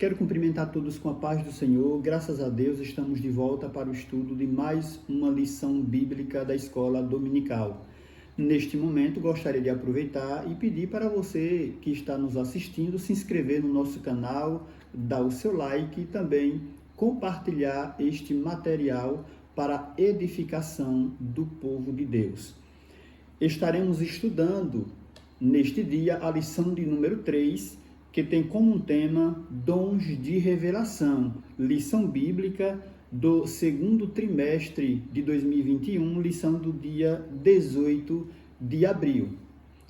Quero cumprimentar todos com a paz do Senhor. Graças a Deus, estamos de volta para o estudo de mais uma lição bíblica da escola dominical. Neste momento, gostaria de aproveitar e pedir para você que está nos assistindo se inscrever no nosso canal, dar o seu like e também compartilhar este material para a edificação do povo de Deus. Estaremos estudando neste dia a lição de número 3, que tem como tema Dons de Revelação, lição bíblica do segundo trimestre de 2021, lição do dia 18 de abril,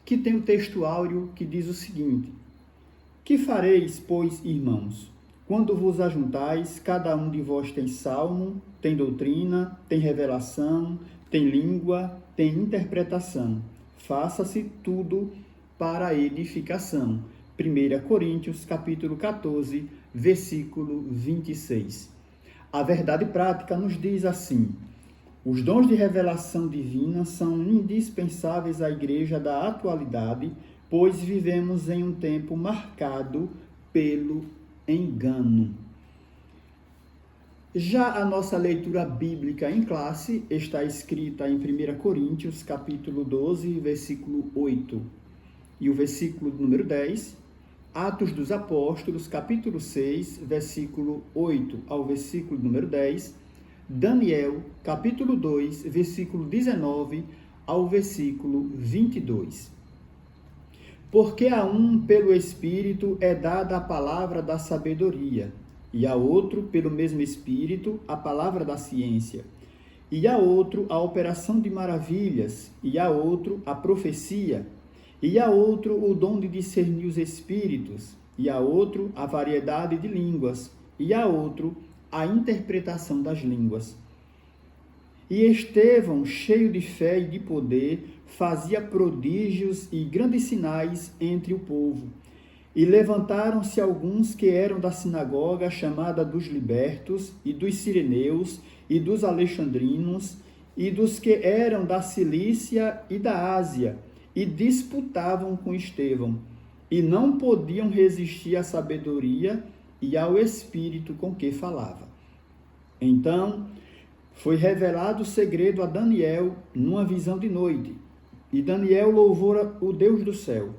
que tem o texto áureo que diz o seguinte: Que fareis, pois, irmãos, quando vos ajuntais, cada um de vós tem salmo, tem doutrina, tem revelação, tem língua, tem interpretação. Faça-se tudo para a edificação. 1 Coríntios, capítulo 14, versículo 26. A verdade prática nos diz assim: os dons de revelação divina são indispensáveis à igreja da atualidade, pois vivemos em um tempo marcado pelo engano. Já a nossa leitura bíblica em classe está escrita em 1 Coríntios, capítulo 12, versículo 8, e o versículo número 10, Atos dos Apóstolos, capítulo 6, versículo 8 ao versículo número 10, Daniel, capítulo 2, versículo 19 ao versículo 22. Porque a um, pelo Espírito, é dada a palavra da sabedoria, e a outro, pelo mesmo Espírito, a palavra da ciência, e a outro, a operação de maravilhas, e a outro, a profecia, e a outro o dom de discernir os espíritos, e a outro a variedade de línguas, e a outro a interpretação das línguas. E Estevão, cheio de fé e de poder, fazia prodígios e grandes sinais entre o povo. E levantaram-se alguns que eram da sinagoga chamada dos libertos, e dos sireneus, e dos alexandrinos, e dos que eram da Cilícia e da Ásia, e disputavam com Estevão, e não podiam resistir à sabedoria e ao espírito com que falava. Então, foi revelado o segredo a Daniel numa visão de noite, e Daniel louvou o Deus do céu.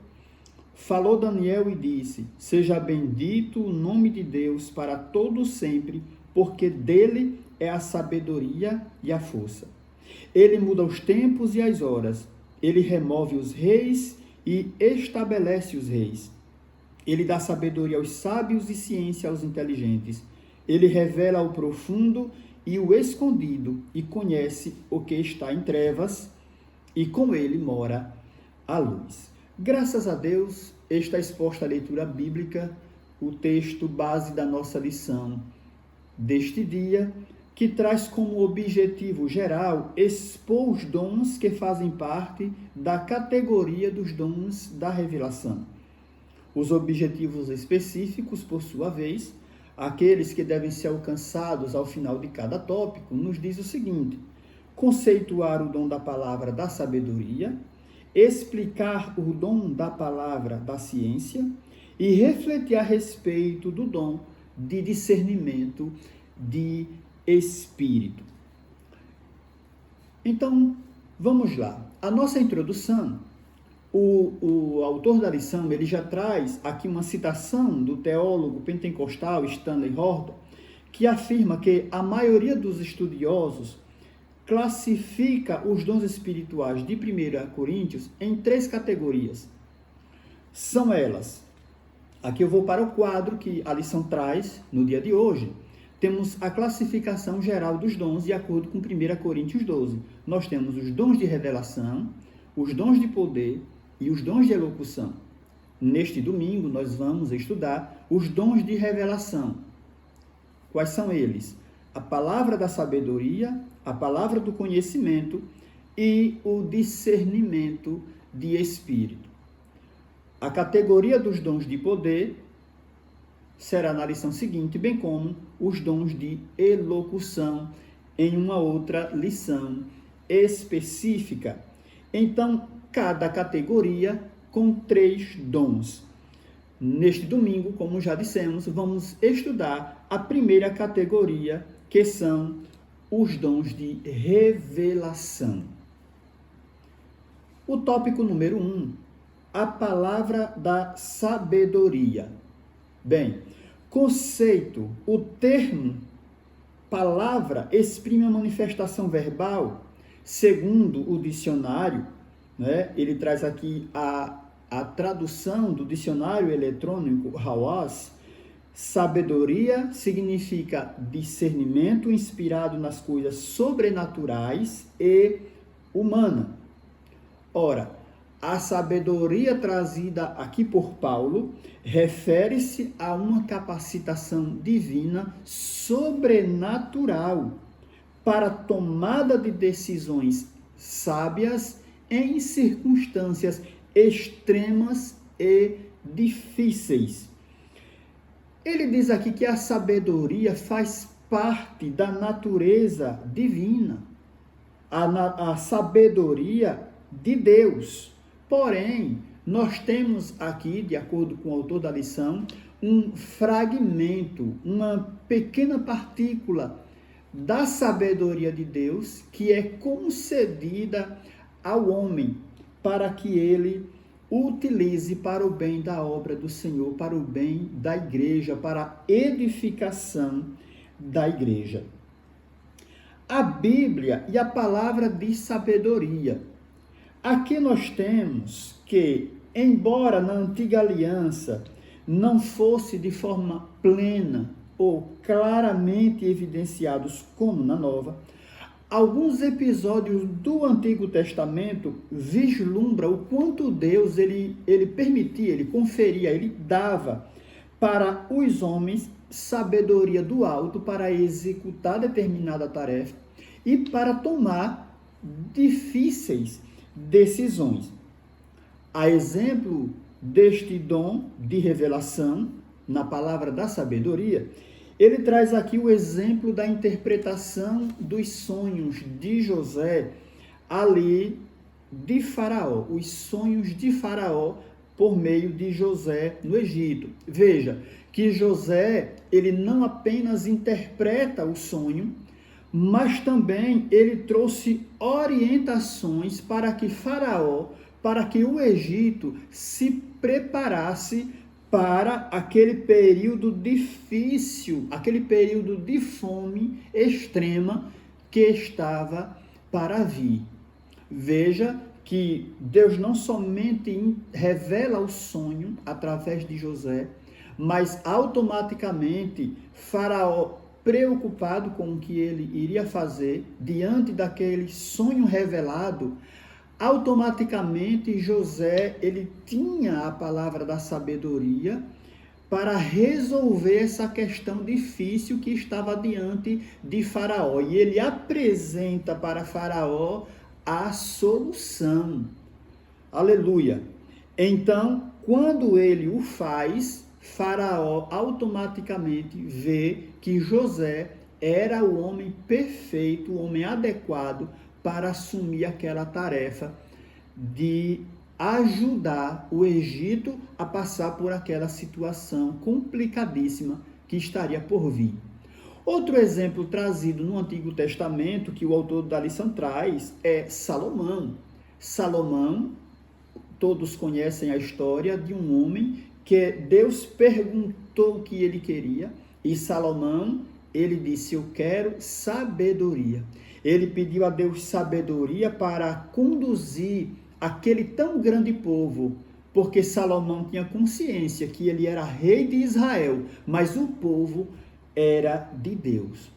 Falou Daniel e disse: Seja bendito o nome de Deus para todo sempre, porque dele é a sabedoria e a força. Ele muda os tempos e as horas. Ele remove os reis e estabelece os reis. Ele dá sabedoria aos sábios e ciência aos inteligentes. Ele revela o profundo e o escondido e conhece o que está em trevas, e com ele mora a luz. Graças a Deus, está exposta a leitura bíblica, o texto base da nossa lição deste dia, que traz como objetivo geral expor os dons que fazem parte da categoria dos dons da revelação. Os objetivos específicos, por sua vez, aqueles que devem ser alcançados ao final de cada tópico, nos diz o seguinte: conceituar o dom da palavra da sabedoria, explicar o dom da palavra da ciência e refletir a respeito do dom de discernimento de espírito. Então, vamos lá. A nossa introdução, o autor da lição, ele já traz aqui uma citação do teólogo pentecostal Stanley Horton, que afirma que a maioria dos estudiosos classifica os dons espirituais de 1 Coríntios em 3 categorias. São elas. Aqui eu vou para o quadro que a lição traz no dia de hoje. Temos a classificação geral dos dons de acordo com 1 Coríntios 12. Nós temos os dons de revelação, os dons de poder e os dons de elocução. Neste domingo, nós vamos estudar os dons de revelação. Quais são eles? A palavra da sabedoria, a palavra do conhecimento e o discernimento de espírito. A categoria dos dons de poder será na lição seguinte, bem como os dons de elocução em uma outra lição específica. Então, cada categoria com 3 dons. Neste domingo, como já dissemos, vamos estudar a primeira categoria, que são os dons de revelação. O tópico número 1, a palavra da sabedoria. Bem, conceito, o termo palavra exprime a manifestação verbal, segundo o dicionário, né? Ele traz aqui a tradução do dicionário eletrônico Hawass. Sabedoria significa discernimento inspirado nas coisas sobrenaturais e humana. Ora, a sabedoria trazida aqui por Paulo refere-se a uma capacitação divina sobrenatural para tomada de decisões sábias em circunstâncias extremas e difíceis. Ele diz aqui que a sabedoria faz parte da natureza divina, a sabedoria de Deus. Porém, nós temos aqui, de acordo com o autor da lição, um fragmento, uma pequena partícula da sabedoria de Deus que é concedida ao homem para que ele utilize para o bem da obra do Senhor, para o bem da igreja, para a edificação da igreja. A Bíblia e a palavra de sabedoria. Aqui nós temos que, embora na antiga aliança não fosse de forma plena ou claramente evidenciados como na nova, alguns episódios do Antigo Testamento vislumbram o quanto Deus ele permitia, ele conferia, ele dava para os homens sabedoria do alto para executar determinada tarefa e para tomar difíceis decisões. A exemplo deste dom de revelação na palavra da sabedoria, ele traz aqui o exemplo da interpretação dos sonhos de José ali de Faraó, os sonhos de Faraó por meio de José no Egito. Veja que José, ele não apenas interpreta o sonho, mas também ele trouxe orientações para que Faraó, para que o Egito se preparasse para aquele período difícil, aquele período de fome extrema que estava para vir. Veja que Deus não somente revela o sonho através de José, mas automaticamente Faraó, preocupado com o que ele iria fazer diante daquele sonho revelado, automaticamente José, ele tinha a palavra da sabedoria para resolver essa questão difícil que estava diante de Faraó. E ele apresenta para Faraó a solução. Aleluia! Então, quando ele o faz, Faraó automaticamente vê que José era o homem perfeito, o homem adequado para assumir aquela tarefa de ajudar o Egito a passar por aquela situação complicadíssima que estaria por vir. Outro exemplo trazido no Antigo Testamento, que o autor da lição traz, é Salomão. Salomão, todos conhecem a história de um homem que Deus perguntou o que ele queria, e Salomão, ele disse: eu quero sabedoria. Ele pediu a Deus sabedoria para conduzir aquele tão grande povo, porque Salomão tinha consciência que ele era rei de Israel, mas o povo era de Deus.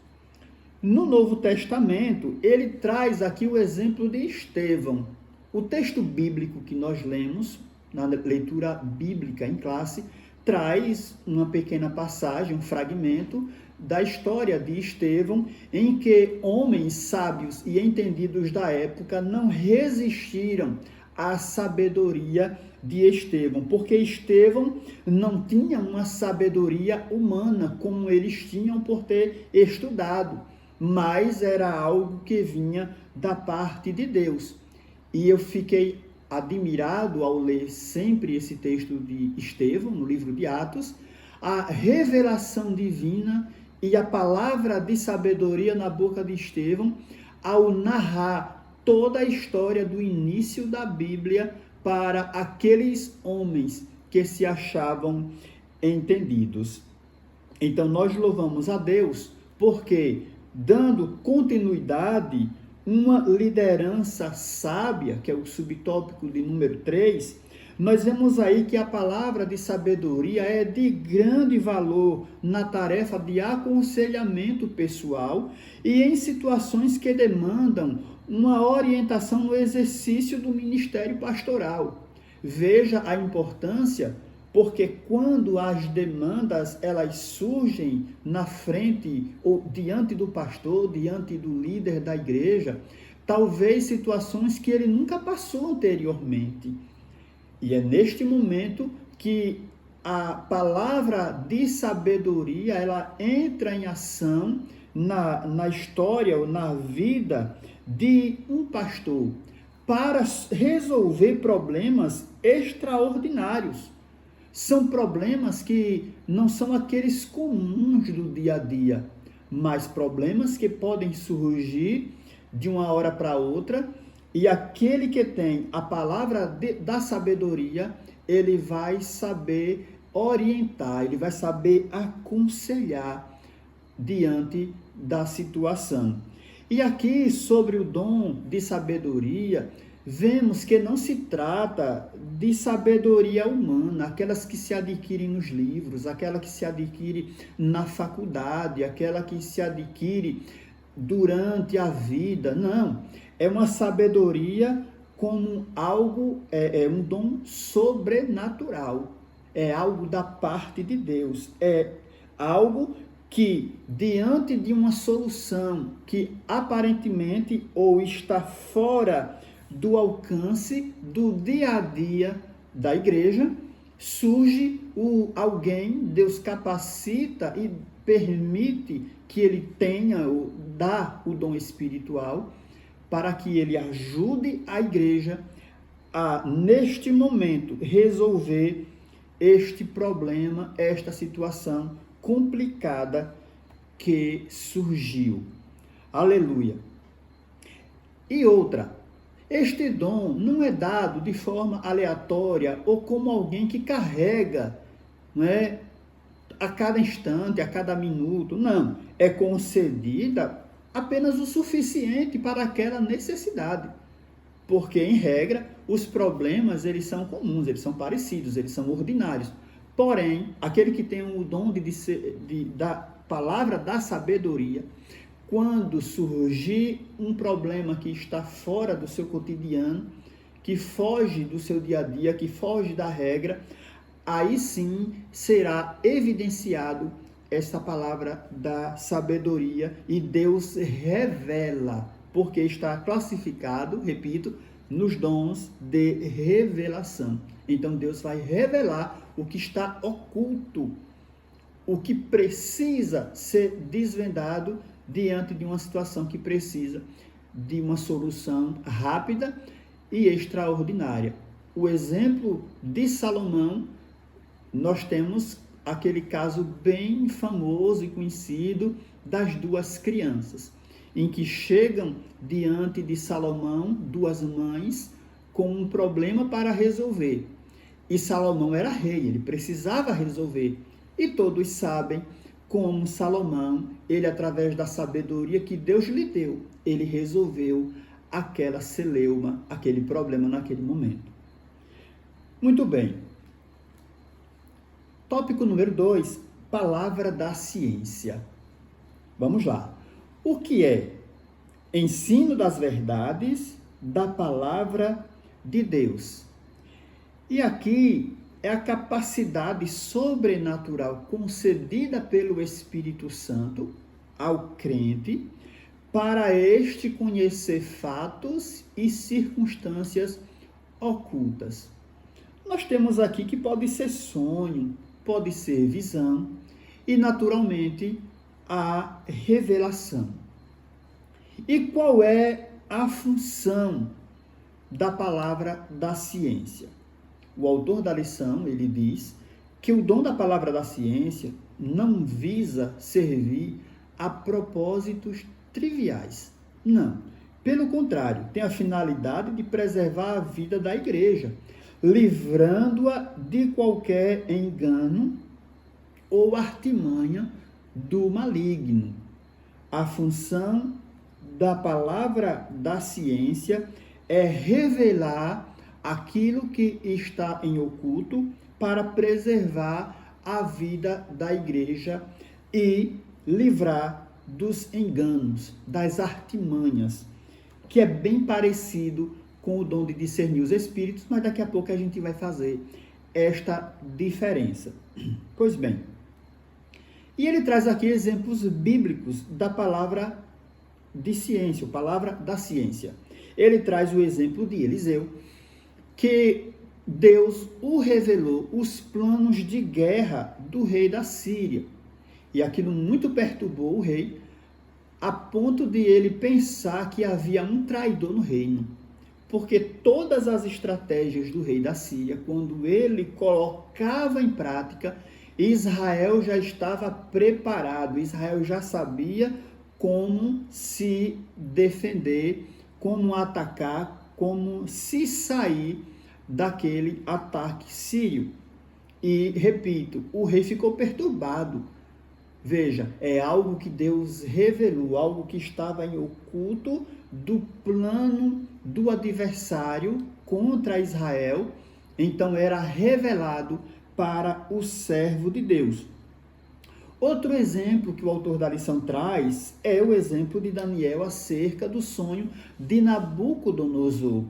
No Novo Testamento, ele traz aqui o exemplo de Estevão. O texto bíblico que nós lemos, na leitura bíblica em classe, traz uma pequena passagem, um fragmento da história de Estevão, em que homens sábios e entendidos da época não resistiram à sabedoria de Estevão, porque Estevão não tinha uma sabedoria humana como eles tinham por ter estudado, mas era algo que vinha da parte de Deus. E eu fiquei admirado ao ler sempre esse texto de Estevão, no livro de Atos, a revelação divina e a palavra de sabedoria na boca de Estevão, ao narrar toda a história do início da Bíblia para aqueles homens que se achavam entendidos. Então, nós louvamos a Deus porque, dando continuidade, uma liderança sábia, que é o subtópico de número 3, nós vemos aí que a palavra de sabedoria é de grande valor na tarefa de aconselhamento pessoal e em situações que demandam uma orientação no exercício do ministério pastoral. Veja a importância, porque quando as demandas elas surgem na frente ou diante do pastor, diante do líder da igreja, talvez situações que ele nunca passou anteriormente. E é neste momento que a palavra de sabedoria ela entra em ação na história ou na vida de um pastor para resolver problemas extraordinários. São problemas que não são aqueles comuns do dia a dia, mas problemas que podem surgir de uma hora para outra, e aquele que tem a palavra da sabedoria, ele vai saber orientar, ele vai saber aconselhar diante da situação. E aqui, sobre o dom de sabedoria, vemos que não se trata de sabedoria humana, aquelas que se adquirem nos livros, aquela que se adquire na faculdade, aquela que se adquire durante a vida. Não, é uma sabedoria como algo, é um dom sobrenatural, é algo da parte de Deus, é algo que, diante de uma solução que aparentemente ou está fora do alcance do dia a dia da igreja, surge alguém, Deus capacita e permite que ele tenha, dá o dom espiritual, para que ele ajude a igreja a, neste momento, resolver este problema, esta situação complicada que surgiu. Aleluia. E outra, este dom não é dado de forma aleatória ou como alguém que carrega, não é, a cada instante, a cada minuto. Não, é concedida apenas o suficiente para aquela necessidade. Porque, em regra, os problemas eles são comuns, eles são parecidos, eles são ordinários. Porém, aquele que tem o dom da palavra da sabedoria, quando surgir um problema que está fora do seu cotidiano, que foge do seu dia a dia, que foge da regra, aí sim será evidenciado essa palavra da sabedoria e Deus revela, porque está classificado, repito, nos dons de revelação. Então Deus vai revelar o que está oculto, o que precisa ser desvendado diante de uma situação que precisa de uma solução rápida e extraordinária. O exemplo de Salomão, nós temos aquele caso bem famoso e conhecido das duas crianças, em que chegam diante de Salomão duas mães com um problema para resolver. E Salomão era rei, ele precisava resolver. E todos sabem como Salomão, ele através da sabedoria que Deus lhe deu, ele resolveu aquela celeuma, aquele problema naquele momento. Muito bem. Tópico número 2, palavra da ciência. Vamos lá. O que é? Ensino das verdades da palavra de Deus. E aqui é a capacidade sobrenatural concedida pelo Espírito Santo ao crente para este conhecer fatos e circunstâncias ocultas. Nós temos aqui que pode ser sonho, pode ser visão e, naturalmente, a revelação. E qual é a função da palavra da ciência. O autor da lição, ele diz que o dom da palavra da ciência não visa servir a propósitos triviais. Não. Pelo contrário, tem a finalidade de preservar a vida da igreja, livrando-a de qualquer engano ou artimanha do maligno. A função da palavra da ciência é revelar aquilo que está em oculto para preservar a vida da igreja e livrar dos enganos, das artimanhas, que é bem parecido com o dom de discernir os espíritos, mas daqui a pouco a gente vai fazer esta diferença. Pois bem, e ele traz aqui exemplos bíblicos da palavra de ciência, a palavra da ciência. Ele traz o exemplo de Eliseu, que Deus o revelou os planos de guerra do rei da Síria. E aquilo muito perturbou o rei, a ponto de ele pensar que havia um traidor no reino. Porque todas as estratégias do rei da Síria, quando ele colocava em prática, Israel já estava preparado, Israel já sabia como se defender, como atacar, como se sair daquele ataque sírio. E, repito, o rei ficou perturbado. Veja, é algo que Deus revelou, algo que estava em oculto do plano do adversário contra Israel. Então, era revelado para o servo de Deus. Outro exemplo que o autor da lição traz é o exemplo de Daniel acerca do sonho de Nabucodonosor.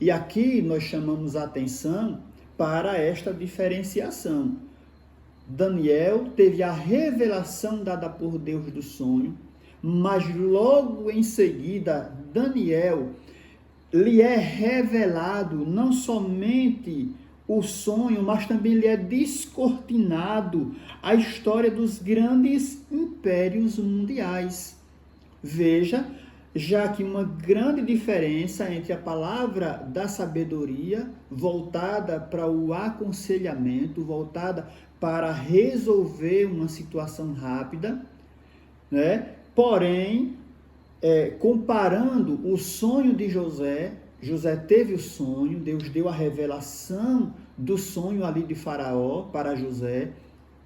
E aqui nós chamamos a atenção para esta diferenciação. Daniel teve a revelação dada por Deus do sonho, mas logo em seguida, Daniel lhe é revelado não somente o sonho, mas também lhe é descortinado a história dos grandes impérios mundiais. Veja, já que uma grande diferença entre a palavra da sabedoria, voltada para o aconselhamento, voltada para resolver uma situação rápida, né? Porém, comparando o sonho de José, José teve o sonho, Deus deu a revelação do sonho ali de Faraó para José,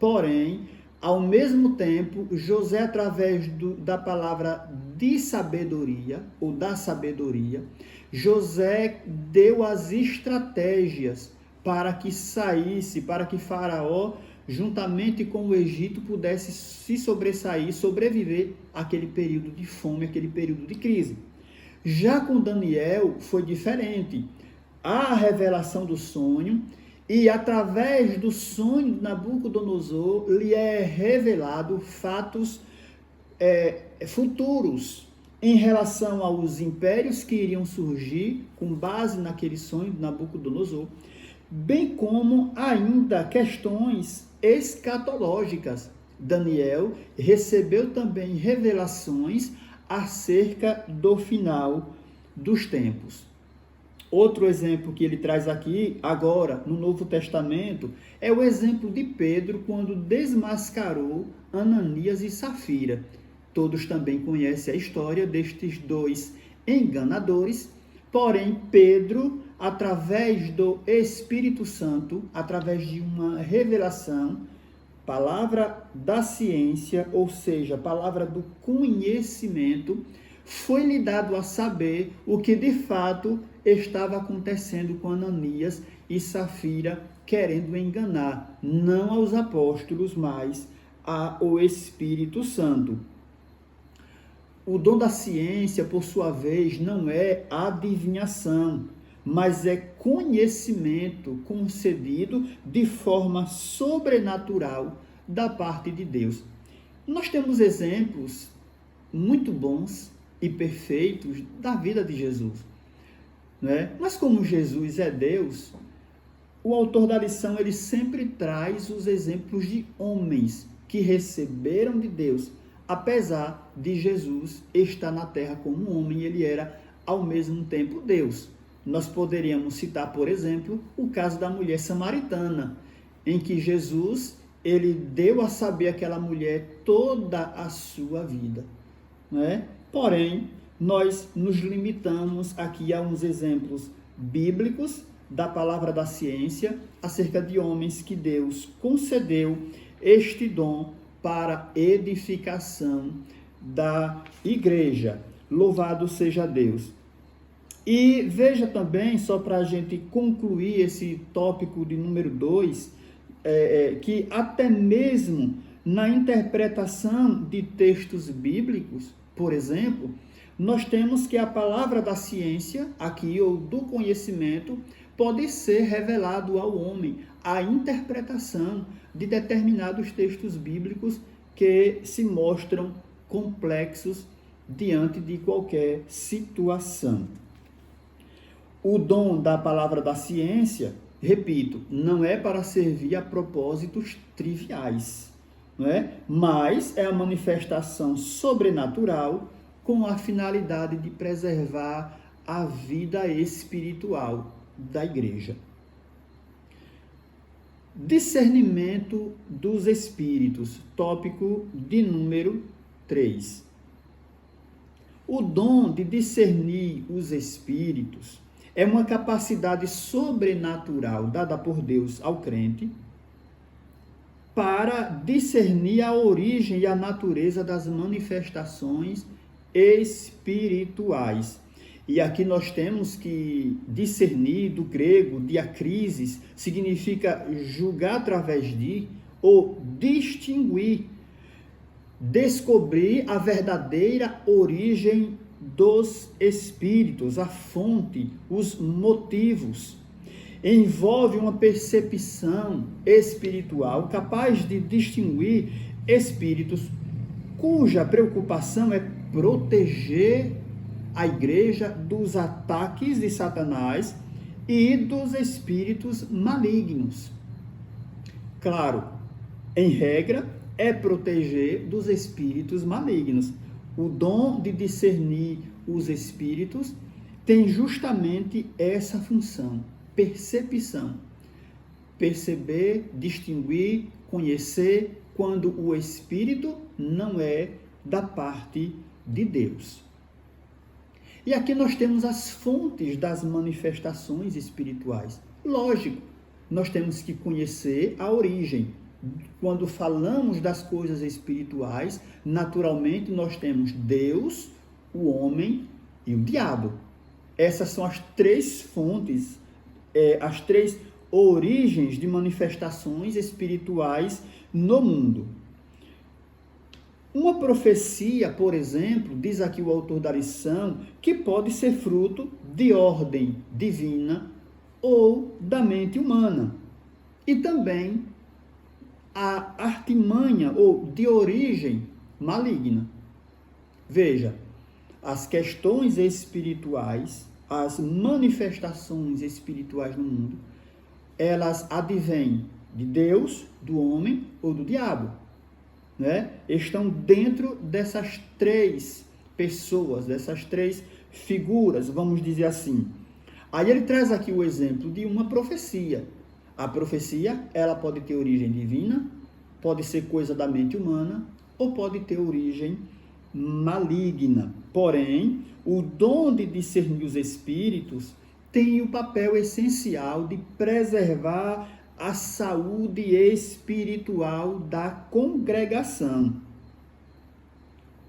porém, ao mesmo tempo, José, através da palavra de sabedoria, ou da sabedoria, José deu as estratégias para que saísse, para que Faraó, juntamente com o Egito, pudesse se sobressair, sobreviver àquele período de fome, aquele período de crise. Já com Daniel foi diferente. Há a revelação do sonho e através do sonho de Nabucodonosor lhe é revelado fatos futuros em relação aos impérios que iriam surgir com base naquele sonho de Nabucodonosor, bem como ainda questões escatológicas. Daniel recebeu também revelações acerca do final dos tempos. Outro exemplo que ele traz aqui, agora, no Novo Testamento, é o exemplo de Pedro, quando desmascarou Ananias e Safira. Todos também conhecem a história destes dois enganadores, porém, Pedro, através do Espírito Santo, através de uma revelação, palavra da ciência, ou seja, palavra do conhecimento, foi-lhe dado a saber o que de fato estava acontecendo com Ananias e Safira, querendo enganar, não aos apóstolos, mas ao Espírito Santo. O dom da ciência, por sua vez, não é adivinhação, mas é conhecimento concedido de forma sobrenatural da parte de Deus. Nós temos exemplos muito bons e perfeitos da vida de Jesus, né? Mas como Jesus é Deus, o autor da lição ele sempre traz os exemplos de homens que receberam de Deus, apesar de Jesus estar na terra como homem, ele era ao mesmo tempo Deus. Nós poderíamos citar, por exemplo, o caso da mulher samaritana, em que Jesus, ele deu a saber àquela mulher toda a sua vida, não é? Porém, nós nos limitamos aqui a uns exemplos bíblicos da palavra da ciência acerca de homens que Deus concedeu este dom para edificação da igreja. Louvado seja Deus. E veja também, só para a gente concluir esse tópico de número 2, que até mesmo na interpretação de textos bíblicos, por exemplo, nós temos que a palavra da ciência, aqui, ou do conhecimento, pode ser revelado ao homem a interpretação de determinados textos bíblicos que se mostram complexos diante de qualquer situação. O dom da palavra da ciência, repito, não é para servir a propósitos triviais, não é? Mas é a manifestação sobrenatural com a finalidade de preservar a vida espiritual da igreja. Discernimento dos espíritos, tópico de número 3. O dom de discernir os espíritos é uma capacidade sobrenatural dada por Deus ao crente para discernir a origem e a natureza das manifestações espirituais. E aqui nós temos que discernir, do grego, diacrisis, significa julgar através de, ou distinguir, descobrir a verdadeira origem dos espíritos, a fonte, os motivos. Envolve uma percepção espiritual capaz de distinguir espíritos cuja preocupação é proteger a igreja dos ataques de Satanás e dos espíritos malignos. Claro, em regra, é proteger dos espíritos malignos. O dom de discernir os espíritos tem justamente essa função, percepção. Perceber, distinguir, conhecer quando o espírito não é da parte de Deus. E aqui nós temos as fontes das manifestações espirituais. Lógico, nós temos que conhecer a origem. Quando falamos das coisas espirituais, naturalmente nós temos Deus, o homem e o diabo. Essas são as três fontes, as três origens de manifestações espirituais no mundo. Uma profecia, por exemplo, diz aqui o autor da lição, que pode ser fruto de ordem divina ou da mente humana. E também a artimanha ou de origem maligna. Veja, as questões espirituais, as manifestações espirituais no mundo, elas advêm de Deus, do homem ou do diabo, né? Estão dentro dessas três pessoas, dessas três figuras, vamos dizer assim. Aí ele traz aqui o exemplo de uma profecia. A profecia, ela pode ter origem divina, pode ser coisa da mente humana, ou pode ter origem maligna. Porém, o dom de discernir os espíritos tem o papel essencial de preservar a saúde espiritual da congregação.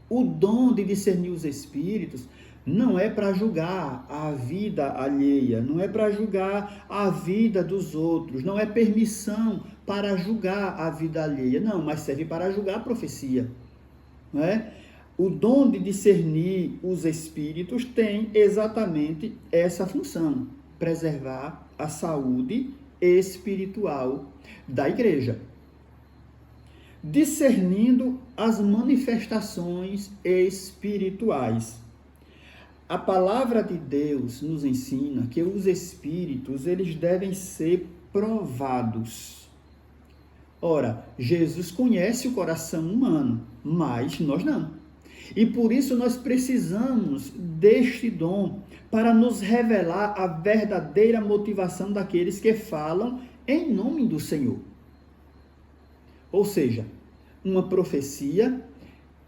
O dom de discernir os espíritos não é para julgar a vida alheia, não é para julgar a vida dos outros, não é permissão para julgar a vida alheia, não, mas serve para julgar a profecia, não é? O dom de discernir os espíritos tem exatamente essa função, preservar a saúde espiritual da igreja. Discernindo as manifestações espirituais. A palavra de Deus nos ensina que os espíritos, eles devem ser provados. Ora, Jesus conhece o coração humano, mas nós não. E por isso nós precisamos deste dom para nos revelar a verdadeira motivação daqueles que falam em nome do Senhor. Ou seja, uma profecia,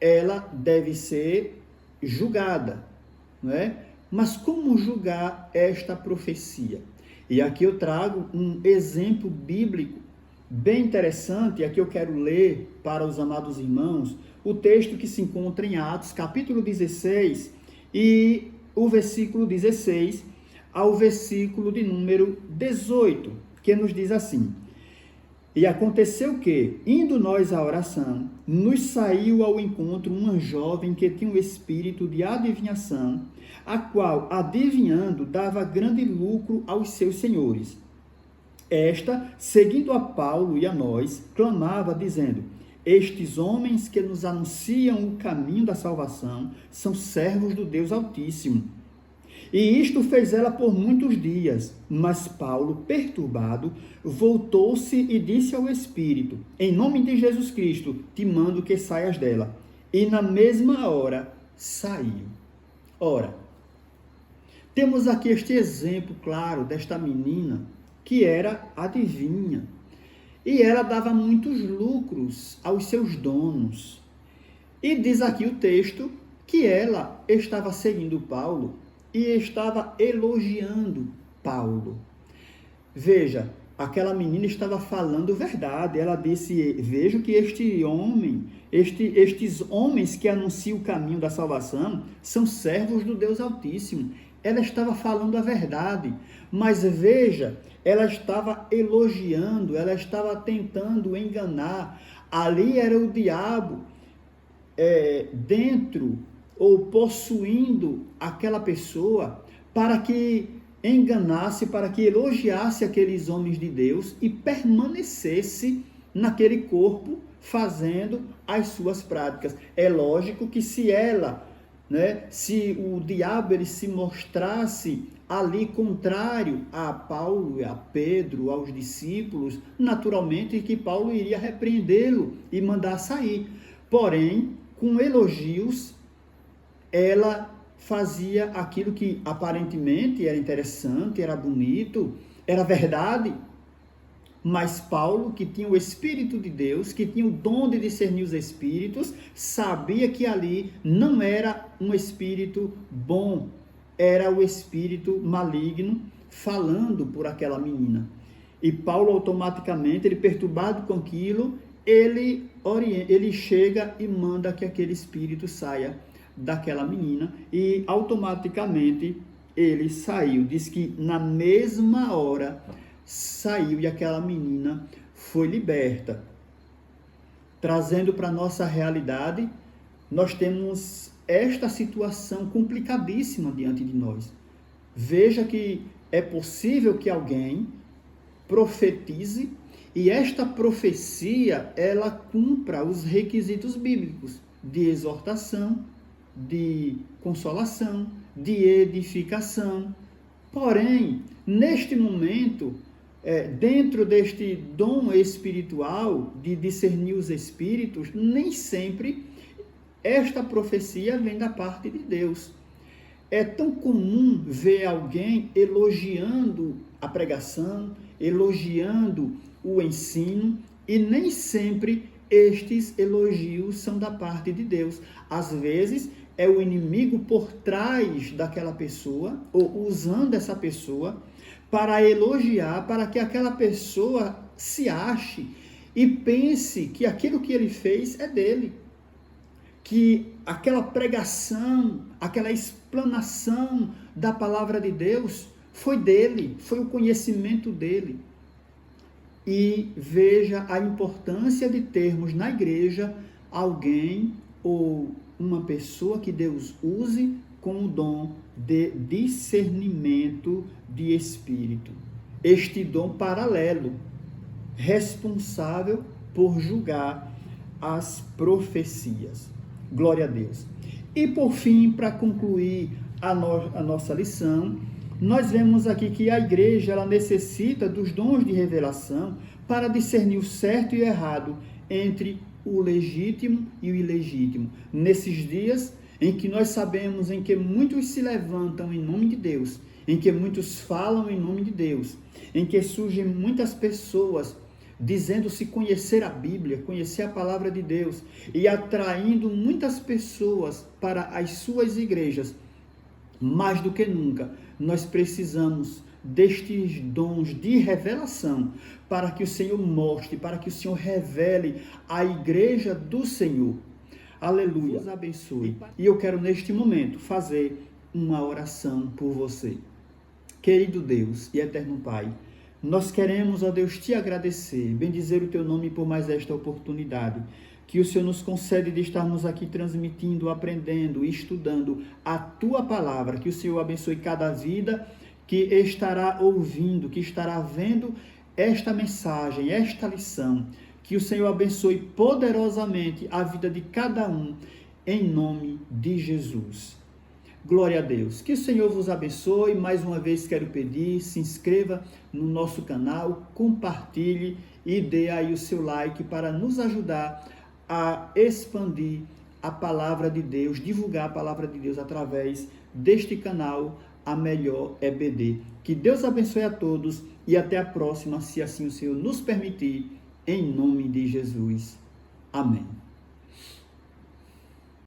ela deve ser julgada, não é? Mas como julgar esta profecia? E aqui eu trago um exemplo bíblico bem interessante, e aqui eu quero ler para os amados irmãos o texto que se encontra em Atos, capítulo 16, e o versículo 16 ao versículo de número 18, que nos diz assim: E aconteceu que, indo nós à oração, nos saiu ao encontro uma jovem que tinha um espírito de adivinhação, a qual, adivinhando, dava grande lucro aos seus senhores. Esta, seguindo a Paulo e a nós, clamava, dizendo: Estes homens que nos anunciam o caminho da salvação são servos do Deus Altíssimo. E isto fez ela por muitos dias. Mas Paulo, perturbado, voltou-se e disse ao Espírito: Em nome de Jesus Cristo, te mando que saias dela. E na mesma hora saiu. Ora, temos aqui este exemplo claro desta menina que era adivinha. E ela dava muitos lucros aos seus donos. E diz aqui o texto que ela estava seguindo Paulo e estava elogiando Paulo. Veja, aquela menina estava falando verdade. Ela disse: vejo que estes homens que anunciam o caminho da salvação são servos do Deus Altíssimo. Ela estava falando a verdade, mas veja, ela estava elogiando, ela estava tentando enganar. Ali era o diabo dentro ou possuindo aquela pessoa para que enganasse, para que elogiasse aqueles homens de Deus e permanecesse naquele corpo fazendo as suas práticas. É lógico que se se o diabo ele se mostrasse ali contrário a Paulo, a Pedro, aos discípulos, naturalmente que Paulo iria repreendê-lo e mandar sair. Porém, com elogios, ela fazia aquilo que aparentemente era interessante, era bonito, era verdade. Mas Paulo, que tinha o Espírito de Deus, que tinha o dom de discernir os espíritos, sabia que ali não era um espírito bom, era o espírito maligno falando por aquela menina. E Paulo automaticamente, ele perturbado com aquilo, ele chega e manda que aquele espírito saia daquela menina e automaticamente ele saiu. Diz que na mesma hora saiu e aquela menina foi liberta. Trazendo para a nossa realidade, nós temos esta situação complicadíssima diante de nós. Veja que é possível que alguém profetize e esta profecia, ela cumpra os requisitos bíblicos de exortação, de consolação, de edificação. Porém, neste momento, dentro deste dom espiritual de discernir os espíritos, nem sempre esta profecia vem da parte de Deus. É tão comum ver alguém elogiando a pregação, elogiando o ensino, e nem sempre estes elogios são da parte de Deus. Às vezes, é o inimigo por trás daquela pessoa, ou usando essa pessoa, para elogiar, para que aquela pessoa se ache e pense que aquilo que ele fez é dele. Que aquela pregação, aquela explanação da palavra de Deus foi dele, foi o conhecimento dele. E veja a importância de termos na igreja alguém ou uma pessoa que Deus use com o dom de discernimento de espírito. Este dom paralelo, responsável por julgar as profecias. Glória a Deus. E por fim, para concluir a nossa lição, nós vemos aqui que a igreja ela necessita dos dons de revelação para discernir o certo e o errado entre o legítimo e o ilegítimo. Nesses dias em que nós sabemos em que muitos se levantam em nome de Deus, em que muitos falam em nome de Deus, em que surgem muitas pessoas dizendo-se conhecer a Bíblia, conhecer a palavra de Deus e atraindo muitas pessoas para as suas igrejas. Mais do que nunca, nós precisamos destes dons de revelação para que o Senhor mostre, para que o Senhor revele a igreja do Senhor. Aleluia. Deus abençoe. E eu quero neste momento fazer uma oração por você. Querido Deus e eterno Pai, nós queremos, ó Deus, te agradecer, bendizer o teu nome por mais esta oportunidade que o Senhor nos concede de estarmos aqui transmitindo, aprendendo e estudando a tua palavra. Que o Senhor abençoe cada vida que estará ouvindo, que estará vendo esta mensagem, esta lição. Que o Senhor abençoe poderosamente a vida de cada um, em nome de Jesus. Glória a Deus. Que o Senhor vos abençoe. Mais uma vez quero pedir, se inscreva no nosso canal, compartilhe e dê aí o seu like para nos ajudar a expandir a palavra de Deus, divulgar a palavra de Deus através deste canal, a Melhor EBD. Que Deus abençoe a todos e até a próxima, se assim o Senhor nos permitir, em nome de Jesus. Amém.